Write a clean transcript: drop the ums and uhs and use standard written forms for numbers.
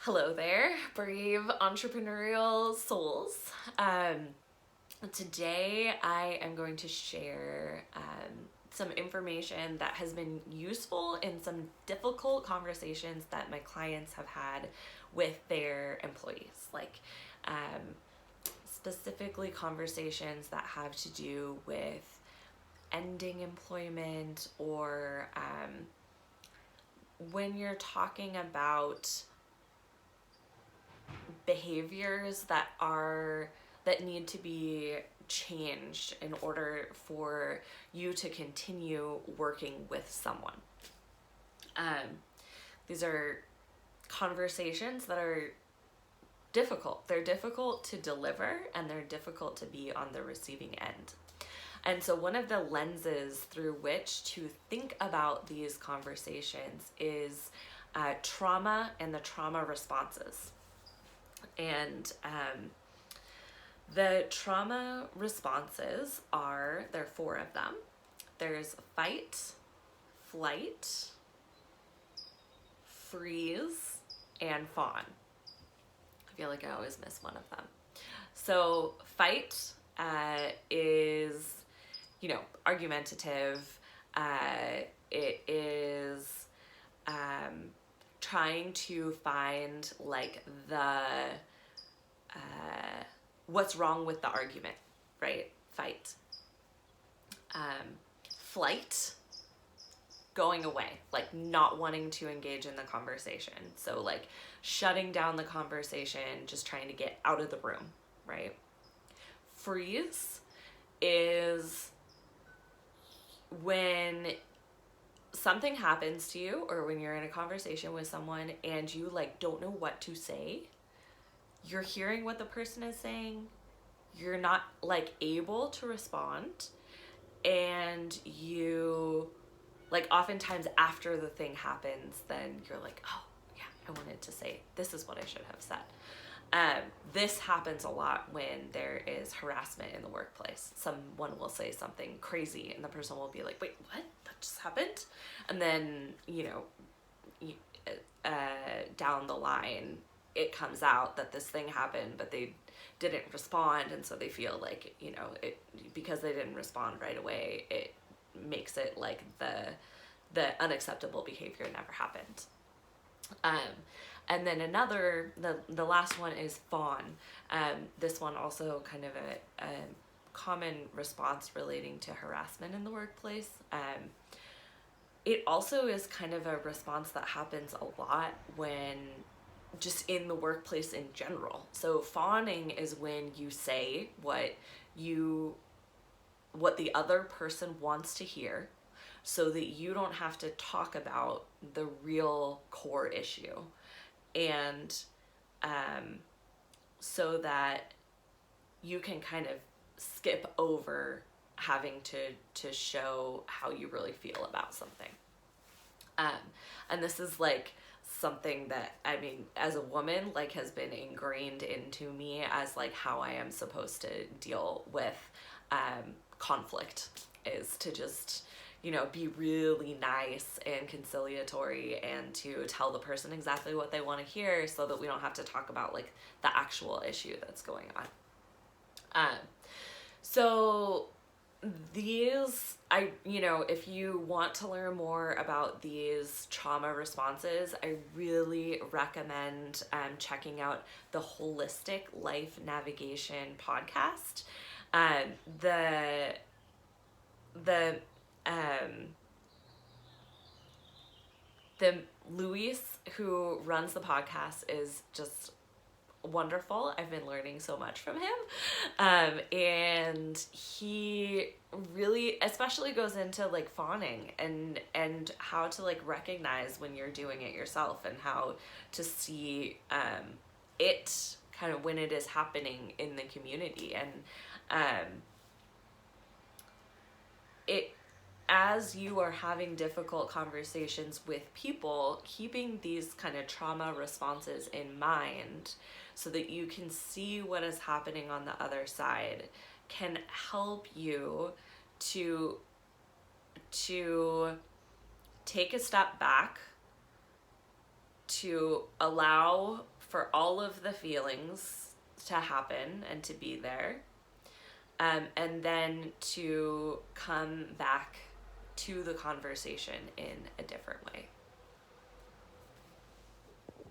Hello there, brave entrepreneurial souls. Today I am going to share some information that has been useful in some difficult conversations that my clients have had with their employees, specifically conversations that have to do with ending employment or when you're talking about behaviors that need to be changed in order for you to continue working with someone. These are conversations that are difficult. They're difficult to deliver and they're difficult to be on the receiving end. And so one of the lenses through which to think about these conversations is trauma and the trauma responses. And the trauma responses there are 4 of them. There's fight, flight, freeze, and fawn. I feel like I always miss one of them. So fight is, argumentative. It is trying to find what's wrong with the argument, right? Fight. Flight, going away, not wanting to engage in the conversation. So shutting down the conversation, just trying to get out of the room, right? Freeze is when something happens to you or when you're in a conversation with someone and you don't know what to say. You're hearing what the person is saying. You're not able to respond. And you oftentimes after the thing happens, then you're oh yeah, I wanted to say, this is what I should have said. This happens a lot when there is harassment in the workplace. Someone will say something crazy and the person will be like, wait, what? That just happened? And then, down the line, it comes out that this thing happened, but they didn't respond. And so they feel because they didn't respond right away, it makes it the unacceptable behavior never happened. And then the last one is fawn. This one also kind of a common response relating to harassment in the workplace. It also is kind of a response that happens a lot when just in the workplace in general. So fawning is when you say what the other person wants to hear so that you don't have to talk about the real core issue. And so that you can kind of skip over having to show how you really feel about something. And this is something that, as a woman, has been ingrained into me as how I am supposed to deal with conflict, is to just be really nice and conciliatory and to tell the person exactly what they want to hear so that we don't have to talk about the actual issue that's going on. So these, if you want to learn more about these trauma responses, I really recommend checking out the Holistic Life Navigation podcast. The Luis who runs the podcast is just wonderful. I've been learning so much from him. And he really especially goes into fawning and how to recognize when you're doing it yourself and how to see it kind of when it is happening in the community. And as you are having difficult conversations with people, keeping these kind of trauma responses in mind so that you can see what is happening on the other side can help you to take a step back, to allow for all of the feelings to happen and to be there, and then to come back to the conversation in a different way.